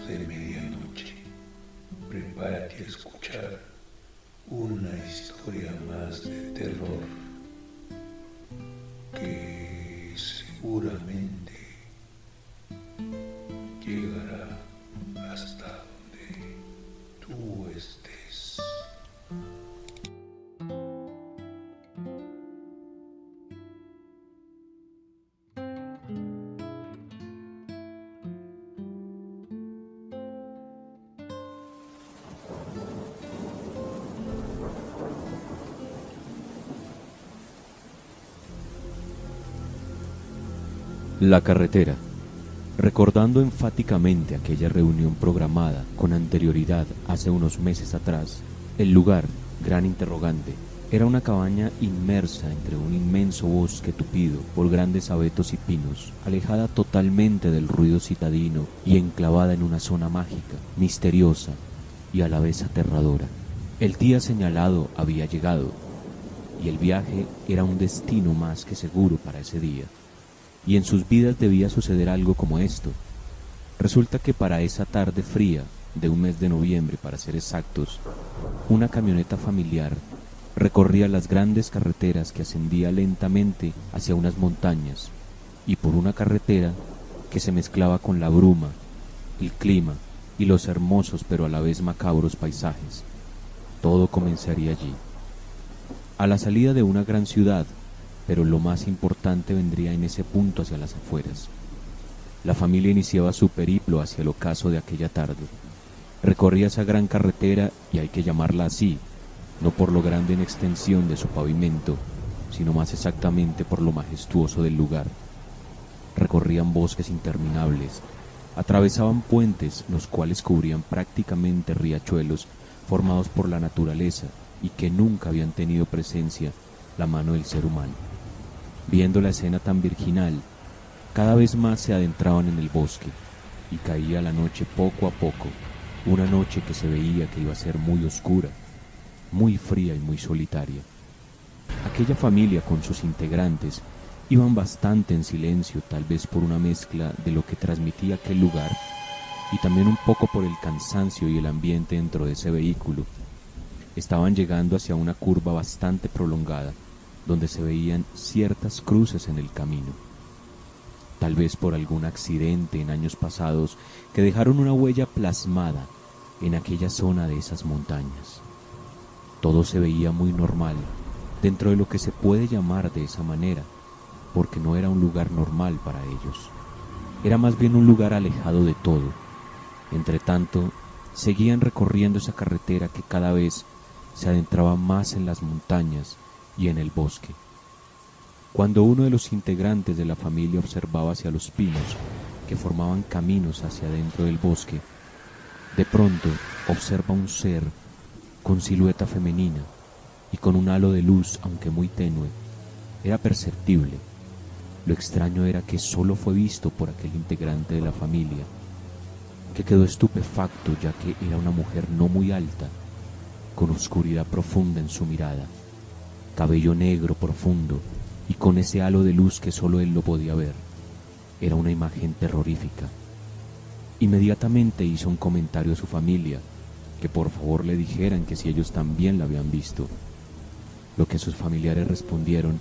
de medianoche. Prepárate a escuchar una historia más de terror que seguramente llegará hasta donde tú estés. La carretera. Recordando enfáticamente aquella reunión programada con anterioridad hace unos meses atrás, el lugar, gran interrogante, era una cabaña inmersa entre un inmenso bosque tupido por grandes abetos y pinos, alejada totalmente del ruido citadino y enclavada en una zona mágica, misteriosa y a la vez aterradora. El día señalado había llegado, y el viaje era un destino más que seguro para ese día. Y en sus vidas debía suceder algo como esto. Resulta que para esa tarde fría, de un mes de noviembre para ser exactos, una camioneta familiar recorría las grandes carreteras que ascendía lentamente hacia unas montañas, y por una carretera que se mezclaba con la bruma, el clima y los hermosos pero a la vez macabros paisajes. Todo comenzaría allí, a la salida de una gran ciudad, pero lo más importante vendría en ese punto hacia las afueras. La familia iniciaba su periplo hacia el ocaso de aquella tarde. Recorría esa gran carretera, y hay que llamarla así, no por lo grande en extensión de su pavimento, sino más exactamente por lo majestuoso del lugar. Recorrían bosques interminables, atravesaban puentes los cuales cubrían prácticamente riachuelos formados por la naturaleza y que nunca habían tenido presencia la mano del ser humano. Viendo la escena tan virginal, cada vez más se adentraban en el bosque, y caía la noche poco a poco, una noche que se veía que iba a ser muy oscura, muy fría y muy solitaria. Aquella familia con sus integrantes iban bastante en silencio, tal vez por una mezcla de lo que transmitía aquel lugar, y también un poco por el cansancio y el ambiente dentro de ese vehículo. Estaban llegando hacia una curva bastante prolongada, donde se veían ciertas cruces en el camino, tal vez por algún accidente en años pasados que dejaron una huella plasmada en aquella zona de esas montañas. Todo se veía muy normal, dentro de lo que se puede llamar de esa manera, porque no era un lugar normal para ellos. Era más bien un lugar alejado de todo. Entretanto, seguían recorriendo esa carretera que cada vez se adentraba más en las montañas y en el bosque. Cuando uno de los integrantes de la familia observaba hacia los pinos que formaban caminos hacia adentro del bosque, de pronto observa un ser con silueta femenina y con un halo de luz, aunque muy tenue. Era perceptible. Lo extraño era que solo fue visto por aquel integrante de la familia, que quedó estupefacto ya que era una mujer no muy alta, con oscuridad profunda en su mirada, cabello negro profundo y con ese halo de luz que solo él lo podía ver. Era una imagen terrorífica. Inmediatamente hizo un comentario a su familia, que por favor le dijeran que si ellos también la habían visto, lo que sus familiares respondieron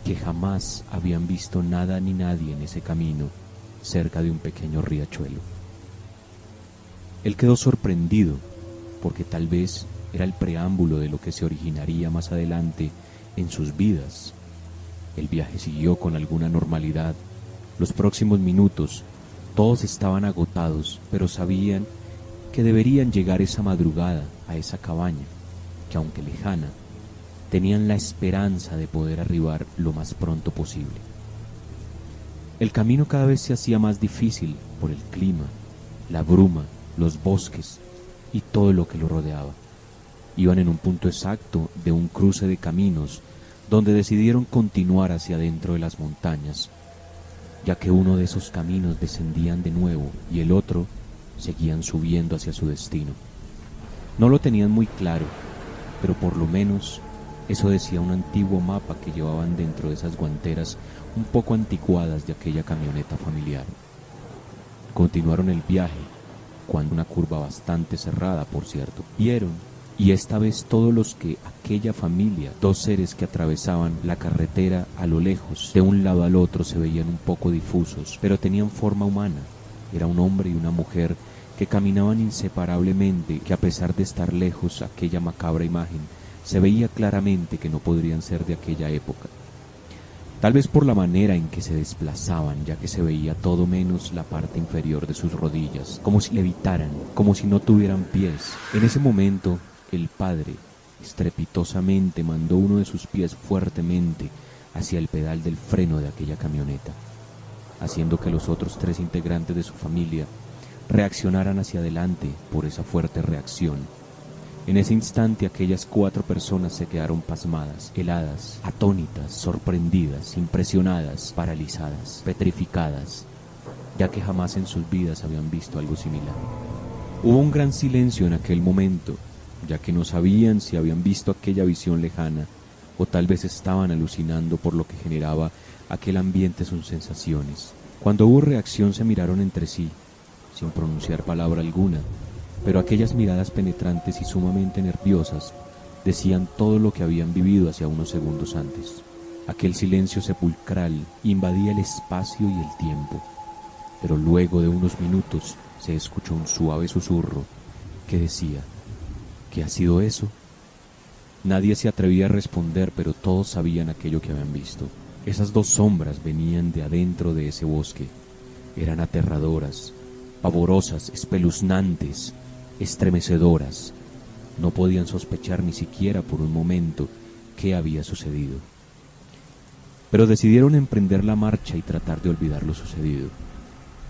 que jamás habían visto nada ni nadie en ese camino cerca de un pequeño riachuelo. Él quedó sorprendido, porque tal vez era el preámbulo de lo que se originaría más adelante en sus vidas. El viaje siguió con alguna normalidad. Los próximos minutos, todos estaban agotados, pero sabían que deberían llegar esa madrugada a esa cabaña, que aunque lejana, tenían la esperanza de poder arribar lo más pronto posible. El camino cada vez se hacía más difícil por el clima, la bruma, los bosques y todo lo que lo rodeaba. Iban en un punto exacto de un cruce de caminos donde decidieron continuar hacia adentro de las montañas, ya que uno de esos caminos descendían de nuevo y el otro seguían subiendo hacia su destino. No lo tenían muy claro, pero por lo menos eso decía un antiguo mapa que llevaban dentro de esas guanteras un poco anticuadas de aquella camioneta familiar. Continuaron el viaje cuando una curva bastante cerrada, por cierto, vieron, y esta vez todos los que aquella familia, dos seres que atravesaban la carretera a lo lejos, de un lado al otro se veían un poco difusos, pero tenían forma humana. Era un hombre y una mujer que caminaban inseparablemente, que a pesar de estar lejos aquella macabra imagen, se veía claramente que no podrían ser de aquella época. Tal vez por la manera en que se desplazaban, ya que se veía todo menos la parte inferior de sus rodillas, como si levitaran, como si no tuvieran pies. En ese momento, el padre estrepitosamente mandó uno de sus pies fuertemente hacia el pedal del freno de aquella camioneta, haciendo que los otros 3 integrantes de su familia reaccionaran hacia adelante por esa fuerte reacción. En ese instante aquellas 4 personas se quedaron pasmadas, heladas, atónitas, sorprendidas, impresionadas, paralizadas, petrificadas, ya que jamás en sus vidas habían visto algo similar. Hubo un gran silencio en aquel momento, ya que no sabían si habían visto aquella visión lejana o tal vez estaban alucinando por lo que generaba aquel ambiente sus sensaciones. Cuando hubo reacción se miraron entre sí, sin pronunciar palabra alguna, pero aquellas miradas penetrantes y sumamente nerviosas decían todo lo que habían vivido hacia unos segundos antes. Aquel silencio sepulcral invadía el espacio y el tiempo, pero luego de unos minutos se escuchó un suave susurro que decía: ¿qué ha sido eso? Nadie se atrevía a responder, pero todos sabían aquello que habían visto. Esas 2 sombras venían de adentro de ese bosque. Eran aterradoras, pavorosas, espeluznantes, estremecedoras. No podían sospechar ni siquiera por un momento qué había sucedido. Pero decidieron emprender la marcha y tratar de olvidar lo sucedido.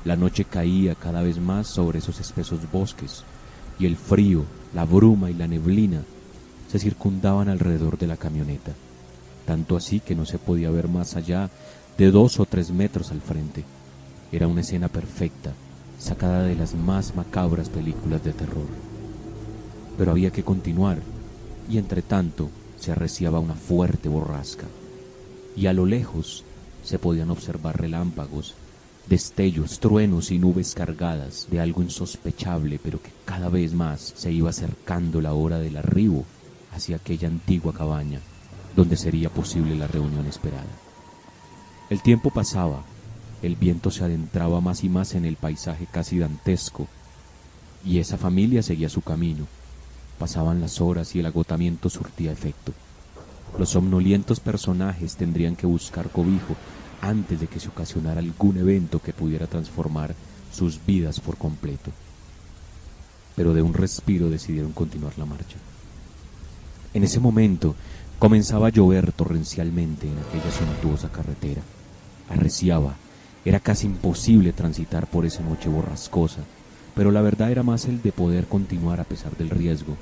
La noche caía cada vez más sobre esos espesos bosques, y el frío, la bruma y la neblina se circundaban alrededor de la camioneta, tanto así que no se podía ver más allá de 2 o 3 metros al frente. Era una escena perfecta, sacada de las más macabras películas de terror. Pero había que continuar, y entre tanto se arreciaba una fuerte borrasca, y a lo lejos se podían observar relámpagos, destellos, truenos y nubes cargadas de algo insospechable, pero que cada vez más se iba acercando la hora del arribo hacia aquella antigua cabaña, donde sería posible la reunión esperada. El tiempo pasaba, el viento se adentraba más y más en el paisaje casi dantesco, y esa familia seguía su camino. Pasaban las horas y el agotamiento surtía efecto. Los somnolientos personajes tendrían que buscar cobijo antes de que se ocasionara algún evento que pudiera transformar sus vidas por completo. Pero de un respiro decidieron continuar la marcha. En ese momento comenzaba a llover torrencialmente en aquella suntuosa carretera. Arreciaba, era casi imposible transitar por esa noche borrascosa, pero la verdad era más el de poder continuar a pesar del riesgo,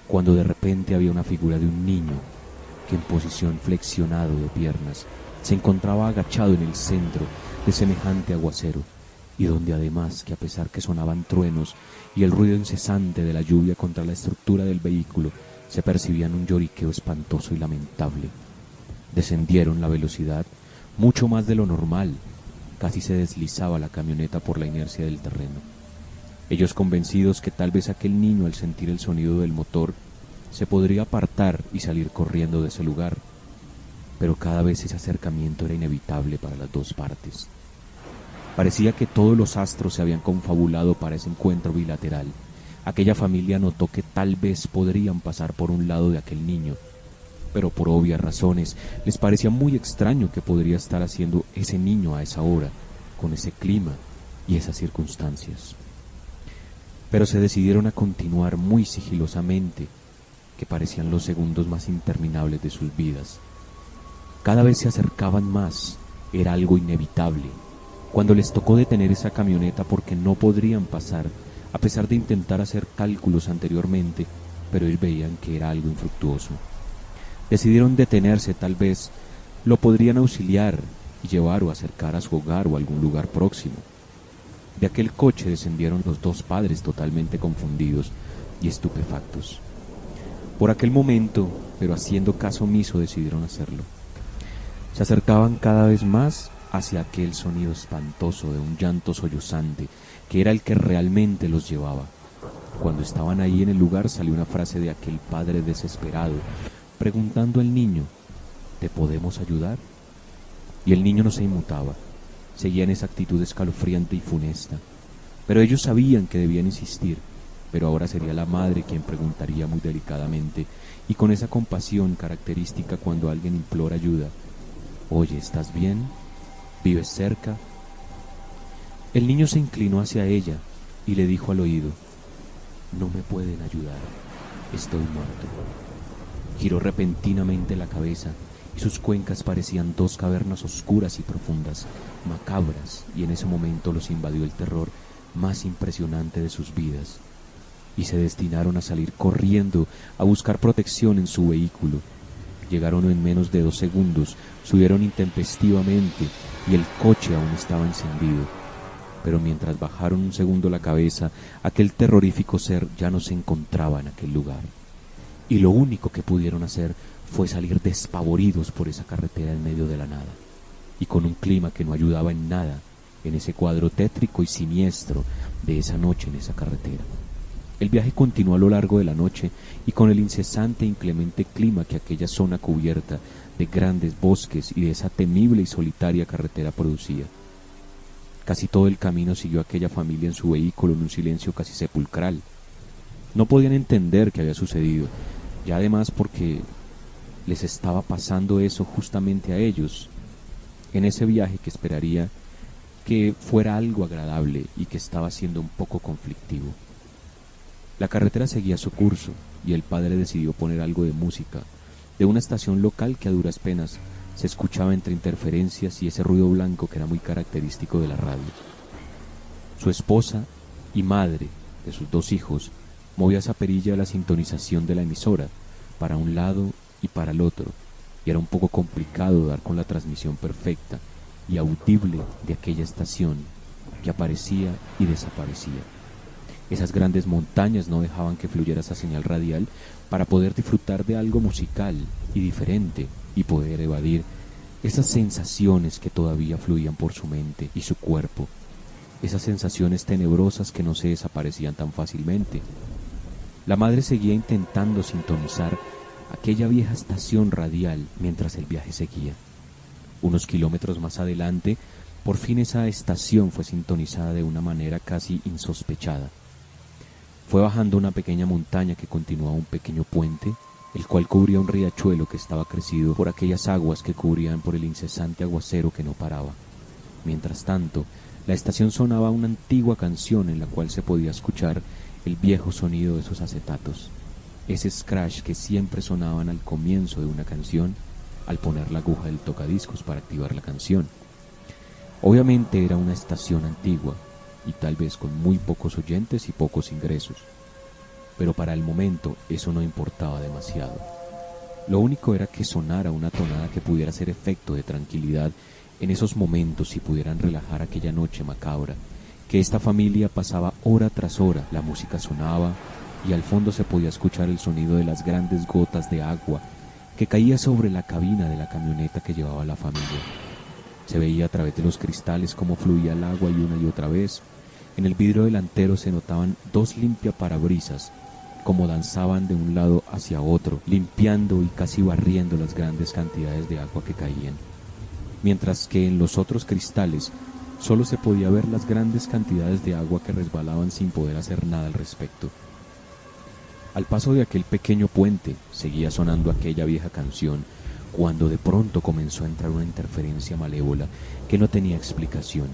cuando de repente había una figura de un niño que en posición flexionado de piernas se encontraba agachado en el centro de semejante aguacero, y donde además que a pesar que sonaban truenos y el ruido incesante de la lluvia contra la estructura del vehículo, se percibían un lloriqueo espantoso y lamentable. Descendieron la velocidad mucho más de lo normal, casi se deslizaba la camioneta por la inercia del terreno. Ellos convencidos que tal vez aquel niño al sentir el sonido del motor se podría apartar y salir corriendo de ese lugar, pero cada vez ese acercamiento era inevitable para las 2 partes. Parecía que todos los astros se habían confabulado para ese encuentro bilateral. Aquella familia notó que tal vez podrían pasar por un lado de aquel niño, pero por obvias razones les parecía muy extraño que podría estar haciendo ese niño a esa hora, con ese clima y esas circunstancias. Pero se decidieron a continuar muy sigilosamente, que parecían los segundos más interminables de sus vidas. Cada vez se acercaban más, era algo inevitable. Cuando les tocó detener esa camioneta porque no podrían pasar, a pesar de intentar hacer cálculos anteriormente, pero ellos veían que era algo infructuoso. Decidieron detenerse, tal vez lo podrían auxiliar y llevar o acercar a su hogar o a algún lugar próximo. De aquel coche descendieron los 2 padres totalmente confundidos y estupefactos. Por aquel momento, pero haciendo caso omiso, decidieron hacerlo. Se acercaban cada vez más hacia aquel sonido espantoso de un llanto sollozante, que era el que realmente los llevaba. Cuando estaban ahí en el lugar salió una frase de aquel padre desesperado, preguntando al niño: ¿te podemos ayudar? Y el niño no se inmutaba, seguía en esa actitud escalofriante y funesta. Pero ellos sabían que debían insistir, pero ahora sería la madre quien preguntaría muy delicadamente y con esa compasión característica cuando alguien implora ayuda: «Oye, ¿estás bien? ¿Vives cerca?». El niño se inclinó hacia ella y le dijo al oído: «No me pueden ayudar, estoy muerto». Giró repentinamente la cabeza y sus cuencas parecían dos cavernas oscuras y profundas, macabras, y en ese momento los invadió el terror más impresionante de sus vidas, y se destinaron a salir corriendo a buscar protección en su vehículo. Llegaron en menos de 2 segundos, subieron intempestivamente y el coche aún estaba encendido. Pero mientras bajaron un segundo la cabeza, aquel terrorífico ser ya no se encontraba en aquel lugar. Y lo único que pudieron hacer fue salir despavoridos por esa carretera en medio de la nada, y con un clima que no ayudaba en nada en ese cuadro tétrico y siniestro de esa noche en esa carretera. El viaje continuó a lo largo de la noche y con el incesante e inclemente clima que aquella zona cubierta de grandes bosques y de esa temible y solitaria carretera producía. Casi todo el camino siguió aquella familia en su vehículo en un silencio casi sepulcral. No podían entender qué había sucedido, ya además porque les estaba pasando eso justamente a ellos, en ese viaje que esperaría que fuera algo agradable y que estaba siendo un poco conflictivo. La carretera seguía su curso y el padre decidió poner algo de música de una estación local que a duras penas se escuchaba entre interferencias y ese ruido blanco que era muy característico de la radio. Su esposa y madre de sus 2 hijos movía esa perilla de la sintonización de la emisora para un lado y para el otro, y era un poco complicado dar con la transmisión perfecta y audible de aquella estación que aparecía y desaparecía. Esas grandes montañas no dejaban que fluyera esa señal radial para poder disfrutar de algo musical y diferente y poder evadir esas sensaciones que todavía fluían por su mente y su cuerpo, esas sensaciones tenebrosas que no se desaparecían tan fácilmente. La madre seguía intentando sintonizar aquella vieja estación radial mientras el viaje seguía. Unos kilómetros más adelante, por fin esa estación fue sintonizada de una manera casi insospechada. Fue bajando una pequeña montaña que continuaba un pequeño puente, el cual cubría un riachuelo que estaba crecido por aquellas aguas que cubrían por el incesante aguacero que no paraba. Mientras tanto, la estación sonaba una antigua canción en la cual se podía escuchar el viejo sonido de esos acetatos, ese scratch que siempre sonaban al comienzo de una canción al poner la aguja del tocadiscos para activar la canción. Obviamente era una estación antigua y tal vez con muy pocos oyentes y pocos ingresos, pero para el momento eso no importaba demasiado. Lo único era que sonara una tonada que pudiera hacer efecto de tranquilidad en esos momentos y pudieran relajar aquella noche macabra, que esta familia pasaba hora tras hora. La música sonaba y al fondo se podía escuchar el sonido de las grandes gotas de agua que caía sobre la cabina de la camioneta que llevaba la familia. Se veía a través de los cristales cómo fluía el agua y una y otra vez. En el vidrio delantero se notaban 2 limpiaparabrisas, como danzaban de un lado hacia otro, limpiando y casi barriendo las grandes cantidades de agua que caían. Mientras que en los otros cristales solo se podía ver las grandes cantidades de agua que resbalaban sin poder hacer nada al respecto. Al paso de aquel pequeño puente seguía sonando aquella vieja canción, cuando de pronto comenzó a entrar una interferencia malévola que no tenía explicación.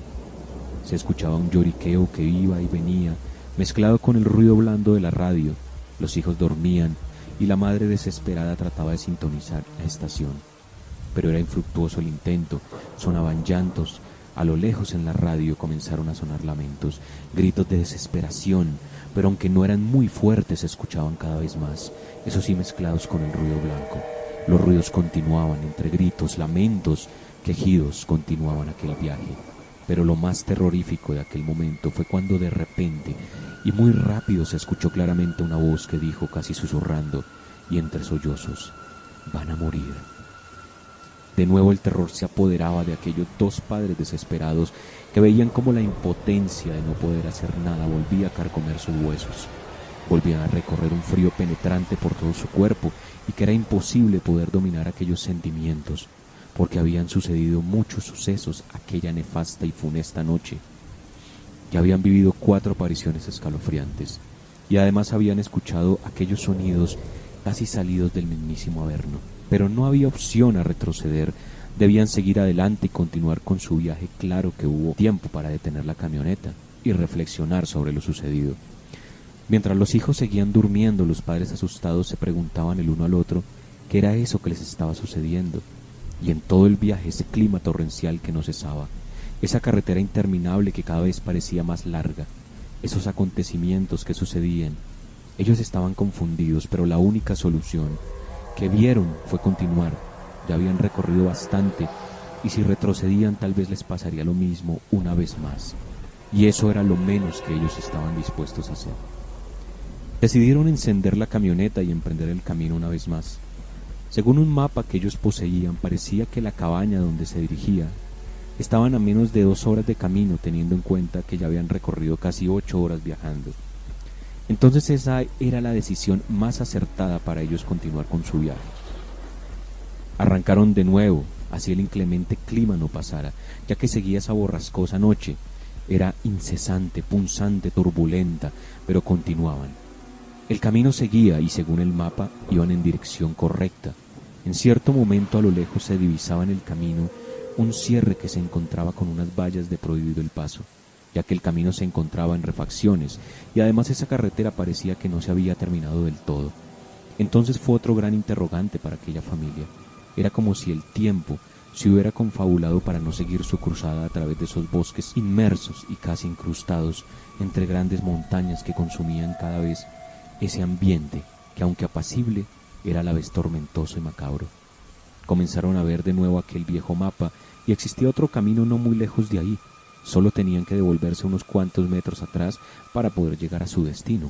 Se escuchaba un lloriqueo que iba y venía, mezclado con el ruido blando de la radio. Los hijos dormían y la madre desesperada trataba de sintonizar la estación. Pero era infructuoso el intento, sonaban llantos. A lo lejos en la radio comenzaron a sonar lamentos, gritos de desesperación, pero aunque no eran muy fuertes se escuchaban cada vez más, eso sí mezclados con el ruido blanco. Los ruidos continuaban, entre gritos, lamentos, quejidos, continuaban aquel viaje. Pero lo más terrorífico de aquel momento fue cuando de repente y muy rápido se escuchó claramente una voz que dijo casi susurrando y entre sollozos: «Van a morir». De nuevo el terror se apoderaba de aquellos dos padres desesperados que veían cómo la impotencia de no poder hacer nada volvía a carcomer sus huesos. Volvían a recorrer un frío penetrante por todo su cuerpo y que era imposible poder dominar aquellos sentimientos, porque habían sucedido muchos sucesos aquella nefasta y funesta noche. Ya habían vivido 4 apariciones escalofriantes y además habían escuchado aquellos sonidos casi salidos del mismísimo Averno. Pero no había opción a retroceder, debían seguir adelante y continuar con su viaje. Claro que hubo tiempo para detener la camioneta y reflexionar sobre lo sucedido. Mientras los hijos seguían durmiendo, los padres asustados se preguntaban el uno al otro qué era eso que les estaba sucediendo. Y en todo el viaje ese clima torrencial que no cesaba, esa carretera interminable que cada vez parecía más larga, esos acontecimientos que sucedían. Ellos estaban confundidos, pero la única solución que vieron fue continuar. Ya habían recorrido bastante y si retrocedían tal vez les pasaría lo mismo una vez más. Y eso era lo menos que ellos estaban dispuestos a hacer. Decidieron encender la camioneta y emprender el camino una vez más. Según un mapa que ellos poseían, parecía que la cabaña donde se dirigía estaban a menos de 2 horas de camino, teniendo en cuenta que ya habían recorrido casi 8 horas viajando. Entonces esa era la decisión más acertada para ellos continuar con su viaje. Arrancaron de nuevo, así el inclemente clima no pasara, ya que seguía esa borrascosa noche. Era incesante, punzante, turbulenta, pero continuaban. El camino seguía y según el mapa iban en dirección correcta. En cierto momento a lo lejos se divisaba en el camino un cierre que se encontraba con unas vallas de prohibido el paso, ya que el camino se encontraba en refacciones y además esa carretera parecía que no se había terminado del todo. Entonces fue otro gran interrogante para aquella familia. Era como si el tiempo se hubiera confabulado para no seguir su cruzada a través de esos bosques inmersos y casi incrustados entre grandes montañas que consumían cada vez ese ambiente que, aunque apacible, era a la vez tormentoso y macabro. Comenzaron a ver de nuevo aquel viejo mapa y existía otro camino no muy lejos de ahí. Solo tenían que devolverse unos cuantos metros atrás para poder llegar a su destino.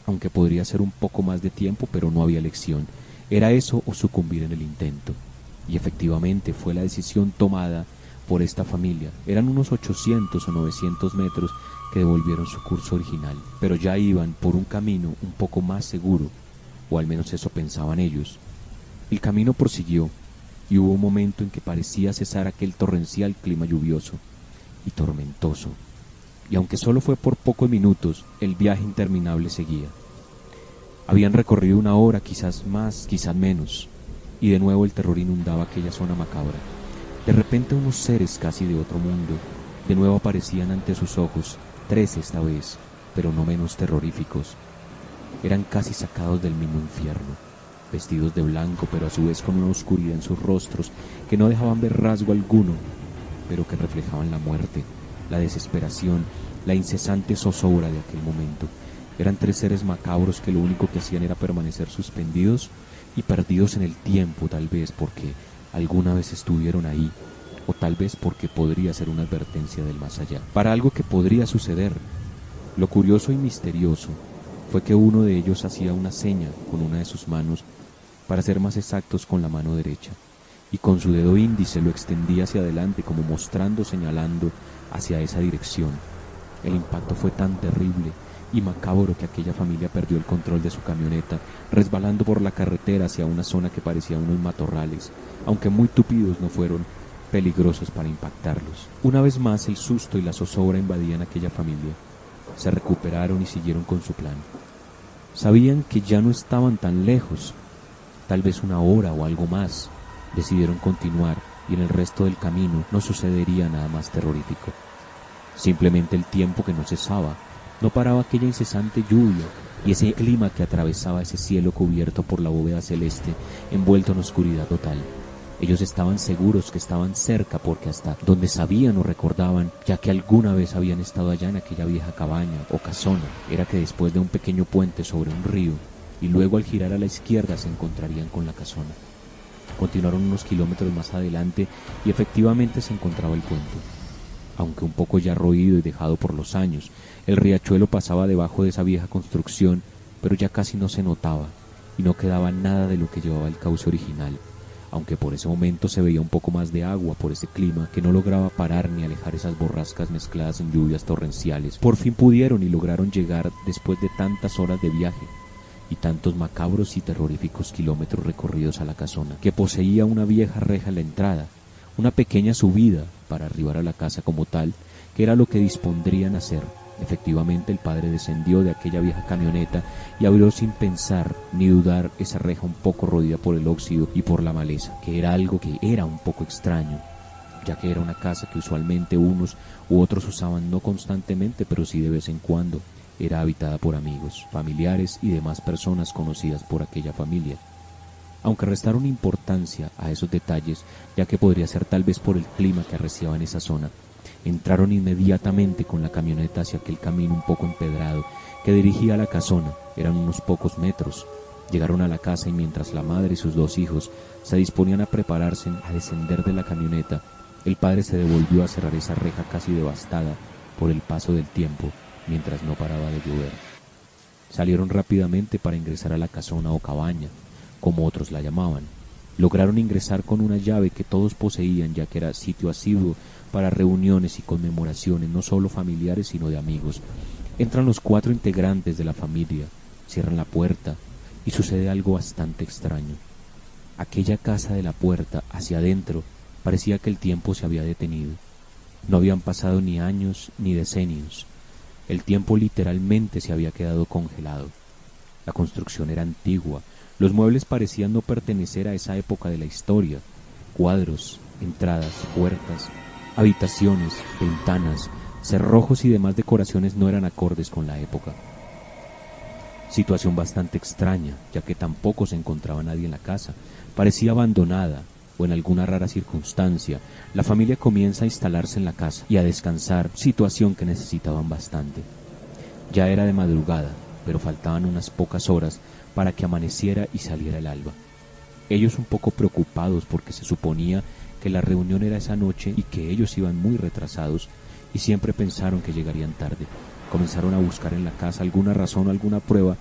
Aunque podría ser un poco más de tiempo, pero no había elección. Era eso o sucumbir en el intento. Y efectivamente fue la decisión tomada por esta familia. Eran unos 800 o 900 metros que devolvieron su curso original, pero ya iban por un camino un poco más seguro, o al menos eso pensaban ellos. El camino prosiguió, y hubo un momento en que parecía cesar aquel torrencial clima lluvioso y tormentoso, y aunque solo fue por pocos minutos, el viaje interminable seguía. Habían recorrido 1 hora, quizás más, quizás menos, y de nuevo el terror inundaba aquella zona macabra. De repente unos seres casi de otro mundo, de nuevo aparecían ante sus ojos, 3 esta vez, pero no menos terroríficos. Eran casi sacados del mismo infierno, vestidos de blanco, pero a su vez con una oscuridad en sus rostros que no dejaban ver rasgo alguno, pero que reflejaban la muerte, la desesperación, la incesante zozobra de aquel momento. Eran 3 seres macabros que lo único que hacían era permanecer suspendidos y perdidos en el tiempo, tal vez porque alguna vez estuvieron ahí, o tal vez porque podría ser una advertencia del más allá, para algo que podría suceder. Lo curioso y misterioso fue que uno de ellos hacía una seña con una de sus manos, para ser más exactos con la mano derecha, y con su dedo índice lo extendía hacia adelante como mostrando, señalando hacia esa dirección. El impacto fue tan terrible y macabro que aquella familia perdió el control de su camioneta, resbalando por la carretera hacia una zona que parecía unos matorrales, aunque muy tupidos no fueron peligrosos para impactarlos. Una vez más el susto y la zozobra invadían aquella familia. Se recuperaron y siguieron con su plan. Sabían que ya no estaban tan lejos, tal vez 1 hora o algo más. Decidieron continuar y en el resto del camino no sucedería nada más terrorífico. Simplemente el tiempo que no cesaba, no paraba aquella incesante lluvia y ese clima que atravesaba ese cielo cubierto por la bóveda celeste, envuelto en oscuridad total. Ellos estaban seguros que estaban cerca porque hasta donde sabían o recordaban, ya que alguna vez habían estado allá en aquella vieja cabaña o casona, era que después de un pequeño puente sobre un río y luego al girar a la izquierda se encontrarían con la casona. Continuaron unos kilómetros más adelante y efectivamente se encontraba el puente. Aunque un poco ya roído y dejado por los años, el riachuelo pasaba debajo de esa vieja construcción, pero ya casi no se notaba y no quedaba nada de lo que llevaba el cauce original. aunque por ese momento se veía un poco más de agua por ese clima que no lograba parar ni alejar esas borrascas mezcladas en lluvias torrenciales. Por fin pudieron y lograron llegar después de tantas horas de viaje y tantos macabros y terroríficos kilómetros recorridos a la casona, que poseía una vieja reja en la entrada, una pequeña subida para arribar a la casa como tal, que era lo que dispondrían hacer. Efectivamente, el padre descendió de aquella vieja camioneta y abrió sin pensar ni dudar esa reja un poco rodeada por el óxido y por la maleza, que era algo que era un poco extraño, ya que era una casa que usualmente unos u otros usaban no constantemente, pero sí de vez en cuando. Era habitada por amigos, familiares y demás personas conocidas por aquella familia. Aunque restaron importancia a esos detalles, ya que podría ser tal vez por el clima que arreciaba en esa zona, entraron inmediatamente con la camioneta hacia aquel camino un poco empedrado que dirigía a la casona. Eran unos pocos metros. Llegaron a la casa y mientras la madre y sus 2 hijos se disponían a prepararse a descender de la camioneta, el padre se devolvió a cerrar esa reja casi devastada por el paso del tiempo mientras no paraba de llover. Salieron rápidamente para ingresar a la casona o cabaña, como otros la llamaban. Lograron ingresar con una llave que todos poseían, ya que era sitio asiduo para reuniones y conmemoraciones, no solo familiares sino de amigos. Entran los 4 integrantes de la familia, cierran la puerta y sucede algo bastante extraño. Aquella casa de la puerta hacia adentro parecía que el tiempo se había detenido. No habían pasado ni años ni decenios. El tiempo literalmente se había quedado congelado. La construcción era antigua, los muebles parecían no pertenecer a esa época de la historia. Cuadros, entradas, puertas, habitaciones, ventanas, cerrojos y demás decoraciones no eran acordes con la época. Situación bastante extraña, ya que tampoco se encontraba nadie en la casa. Parecía abandonada, o en alguna rara circunstancia, la familia comienza a instalarse en la casa y a descansar, situación que necesitaban bastante. Ya era de madrugada, pero faltaban unas pocas horas para que amaneciera y saliera el alba. Ellos un poco preocupados porque se suponía que la reunión era esa noche y que ellos iban muy retrasados y siempre pensaron que llegarían tarde. Comenzaron a buscar en la casa alguna razón o alguna prueba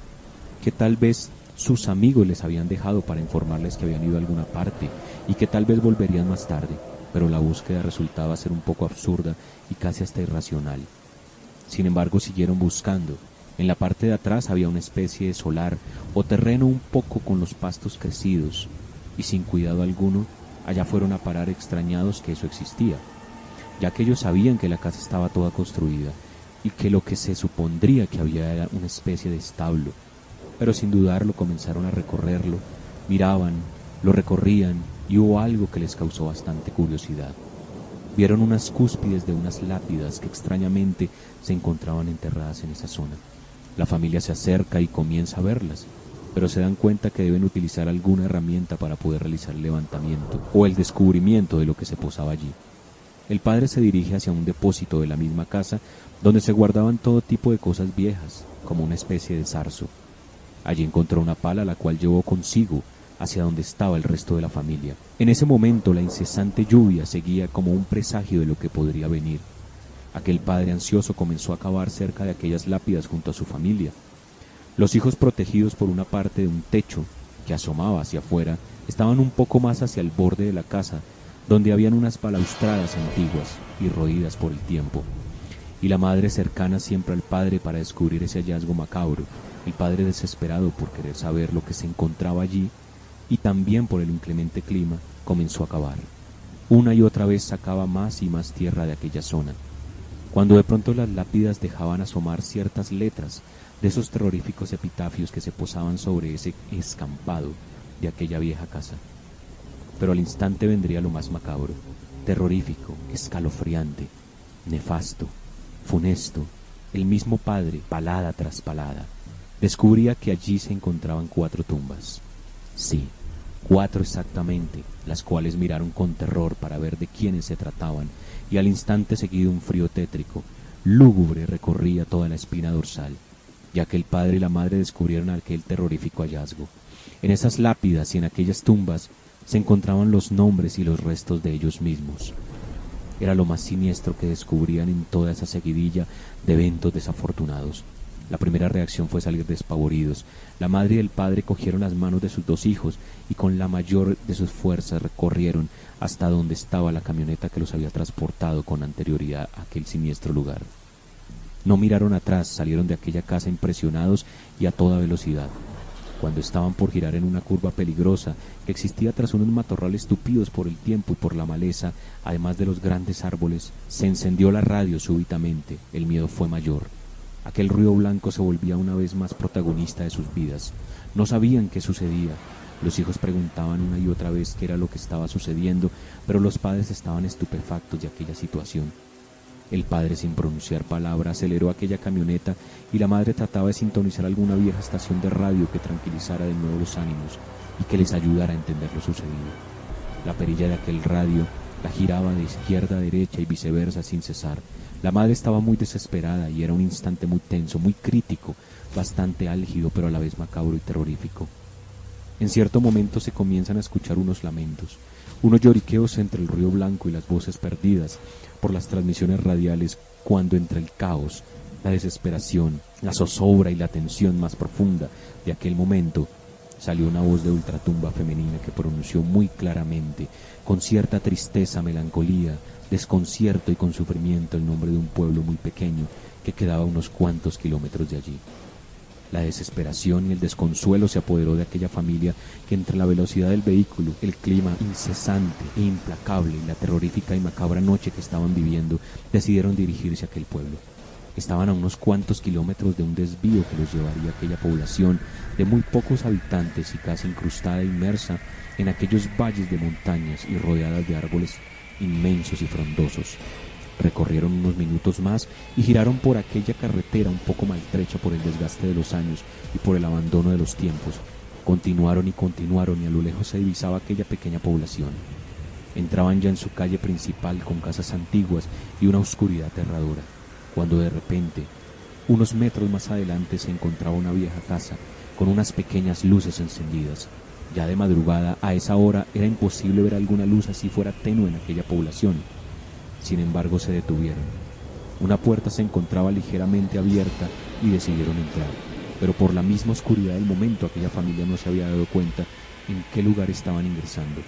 que tal vez sus amigos les habían dejado para informarles que habían ido a alguna parte y que tal vez volverían más tarde, pero la búsqueda resultaba ser un poco absurda y casi hasta irracional. Sin embargo, siguieron buscando. En la parte de atrás había una especie de solar o terreno un poco con los pastos crecidos, y sin cuidado alguno, allá fueron a parar extrañados que eso existía, ya que ellos sabían que la casa estaba toda construida y que lo que se supondría que había era una especie de establo, pero sin dudarlo comenzaron a recorrerlo, miraban, lo recorrían y hubo algo que les causó bastante curiosidad. Vieron unas cúspides de unas lápidas que extrañamente se encontraban enterradas en esa zona. La familia se acerca y comienza a verlas, pero se dan cuenta que deben utilizar alguna herramienta para poder realizar el levantamiento o el descubrimiento de lo que se posaba allí. El padre se dirige hacia un depósito de la misma casa donde se guardaban todo tipo de cosas viejas, como una especie de zarzo. Allí encontró una pala la cual llevó consigo hacia donde estaba el resto de la familia. En ese momento la incesante lluvia seguía como un presagio de lo que podría venir. Aquel padre ansioso comenzó a cavar cerca de aquellas lápidas junto a su familia. Los hijos, protegidos por una parte de un techo que asomaba hacia afuera, estaban un poco más hacia el borde de la casa, donde habían unas balaustradas antiguas y roídas por el tiempo. Y la madre cercana siempre al padre para descubrir ese hallazgo macabro, el padre desesperado por querer saber lo que se encontraba allí, y también por el inclemente clima, comenzó a cavar. Una y otra vez sacaba más y más tierra de aquella zona, cuando de pronto las lápidas dejaban asomar ciertas letras de esos terroríficos epitafios que se posaban sobre ese escampado de aquella vieja casa. Pero al instante vendría lo más macabro, terrorífico, escalofriante, nefasto, funesto. El mismo padre, palada tras palada, descubría que allí se encontraban 4 tumbas. Sí, 4 exactamente, las cuales miraron con terror para ver de quiénes se trataban, y al instante seguido un frío tétrico, lúgubre, recorría toda la espina dorsal, ya que el padre y la madre descubrieron aquel terrorífico hallazgo. En esas lápidas y en aquellas tumbas se encontraban los nombres y los restos de ellos mismos. Era lo más siniestro que descubrían en toda esa seguidilla de eventos desafortunados. La primera reacción fue salir despavoridos. La madre y el padre cogieron las manos de sus dos hijos y con la mayor de sus fuerzas recorrieron hasta donde estaba la camioneta que los había transportado con anterioridad a aquel siniestro lugar. No miraron atrás, salieron de aquella casa impresionados y a toda velocidad. Cuando estaban por girar en una curva peligrosa que existía tras unos matorrales tupidos por el tiempo y por la maleza, además de los grandes árboles, se encendió la radio súbitamente. El miedo fue mayor. Aquel ruido blanco se volvía una vez más protagonista de sus vidas. No sabían qué sucedía. Los hijos preguntaban una y otra vez qué era lo que estaba sucediendo, pero los padres estaban estupefactos de aquella situación. El padre, sin pronunciar palabra, aceleró aquella camioneta y la madre trataba de sintonizar alguna vieja estación de radio que tranquilizara de nuevo los ánimos y que les ayudara a entender lo sucedido. La perilla de aquel radio la giraba de izquierda a derecha y viceversa sin cesar. La madre estaba muy desesperada y era un instante muy tenso, muy crítico, bastante álgido pero a la vez macabro y terrorífico. En cierto momento se comienzan a escuchar unos lamentos, unos lloriqueos entre el ruido blanco y las voces perdidas por las transmisiones radiales, cuando entre el caos, la desesperación, la zozobra y la tensión más profunda de aquel momento, salió una voz de ultratumba femenina que pronunció muy claramente, con cierta tristeza, melancolía, desconcierto y con sufrimiento, el nombre de un pueblo muy pequeño que quedaba a unos cuantos kilómetros de allí. La desesperación y el desconsuelo se apoderó de aquella familia que, entre la velocidad del vehículo, el clima incesante e implacable y la terrorífica y macabra noche que estaban viviendo, decidieron dirigirse a aquel pueblo. Estaban a unos cuantos kilómetros de un desvío que los llevaría a aquella población de muy pocos habitantes y casi incrustada e inmersa en aquellos valles de montañas y rodeadas de árboles inmensos y frondosos. Recorrieron unos minutos más y giraron por aquella carretera un poco maltrecha por el desgaste de los años y por el abandono de los tiempos. Continuaron y a lo lejos se divisaba aquella pequeña población. Entraban ya en su calle principal con casas antiguas y una oscuridad aterradora, cuando de repente, unos metros más adelante, se encontraba una vieja casa con unas pequeñas luces encendidas. Ya de madrugada, a esa hora, era imposible ver alguna luz así fuera tenue en aquella población. Sin embargo, se detuvieron. Una puerta se encontraba ligeramente abierta y decidieron entrar, pero por la misma oscuridad del momento aquella familia no se había dado cuenta en qué lugar estaban ingresando.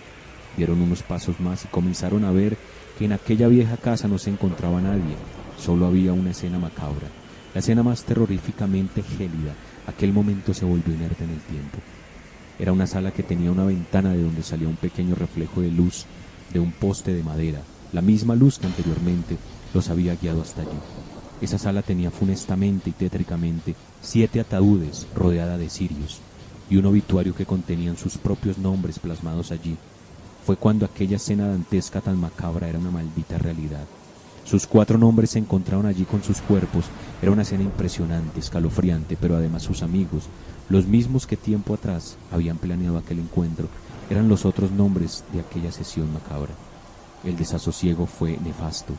Dieron unos pasos más y comenzaron a ver que en aquella vieja casa no se encontraba nadie, solo había una escena macabra, la escena más terroríficamente gélida. Aquel momento se volvió inerte en el tiempo. Era una sala que tenía una ventana de donde salía un pequeño reflejo de luz de un poste de madera, la misma luz que anteriormente los había guiado hasta allí. Esa sala tenía funestamente y tétricamente 7 ataúdes rodeada de cirios y un obituario que contenían sus propios nombres plasmados allí. Fue cuando aquella escena dantesca tan macabra era una maldita realidad. Sus 4 nombres se encontraron allí con sus cuerpos. Era una escena impresionante, escalofriante, pero además sus amigos, los mismos que tiempo atrás habían planeado aquel encuentro, eran los otros nombres de aquella sesión macabra. El desasosiego fue nefasto.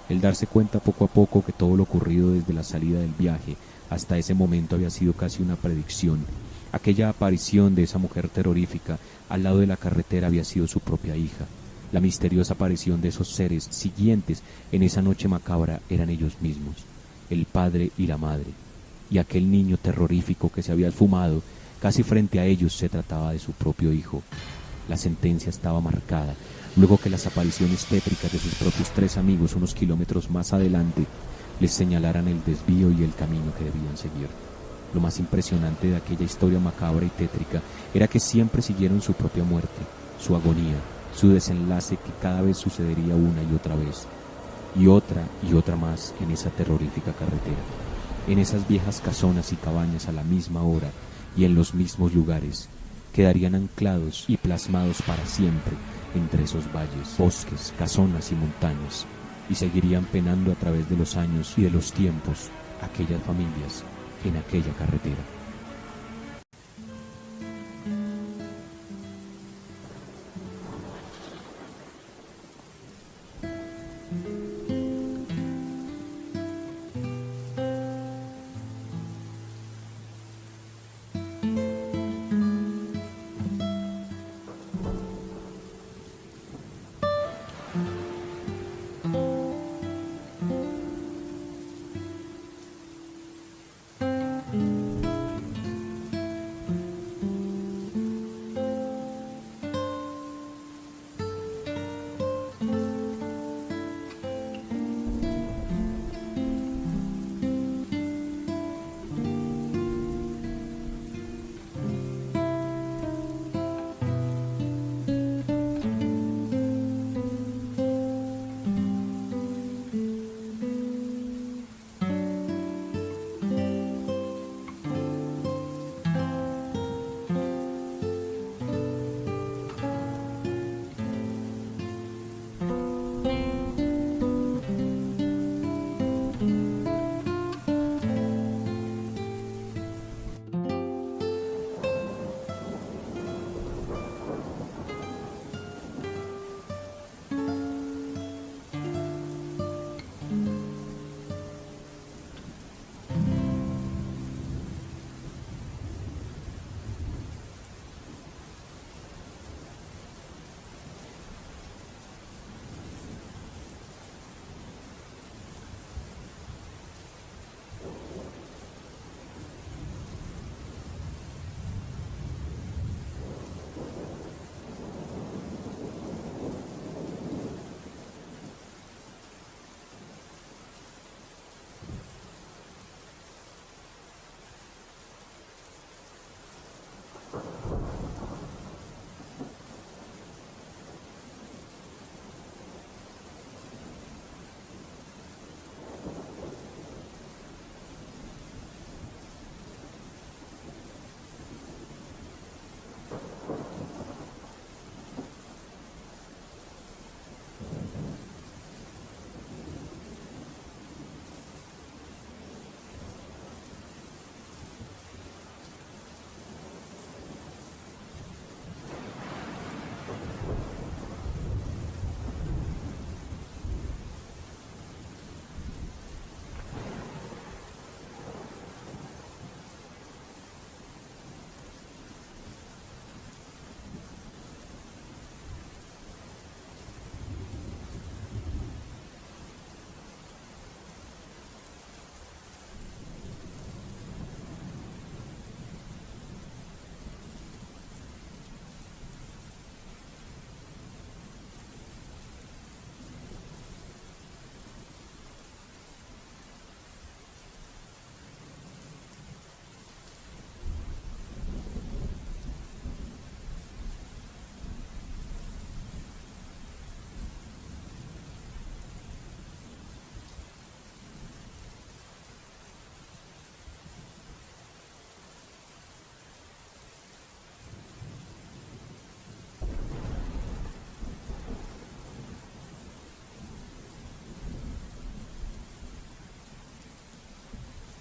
El darse cuenta poco a poco que todo lo ocurrido desde la salida del viaje hasta ese momento había sido casi una predicción. Aquella aparición de esa mujer terrorífica al lado de la carretera había sido su propia hija. La misteriosa aparición de esos seres siguientes en esa noche macabra eran ellos mismos, el padre y la madre. Y aquel niño terrorífico que se había esfumado casi frente a ellos se trataba de su propio hijo. La sentencia estaba marcada. Luego que las apariciones tétricas de sus propios 3 amigos unos kilómetros más adelante les señalaran el desvío y el camino que debían seguir. Lo más impresionante de aquella historia macabra y tétrica era que siempre siguieron su propia muerte, su agonía, su desenlace que cada vez sucedería una y otra vez, y otra más en esa terrorífica carretera, en esas viejas casonas y cabañas a la misma hora y en los mismos lugares, quedarían anclados y plasmados para siempre entre esos valles, bosques, casonas y montañas, y seguirían penando a través de los años y de los tiempos aquellas familias en aquella carretera.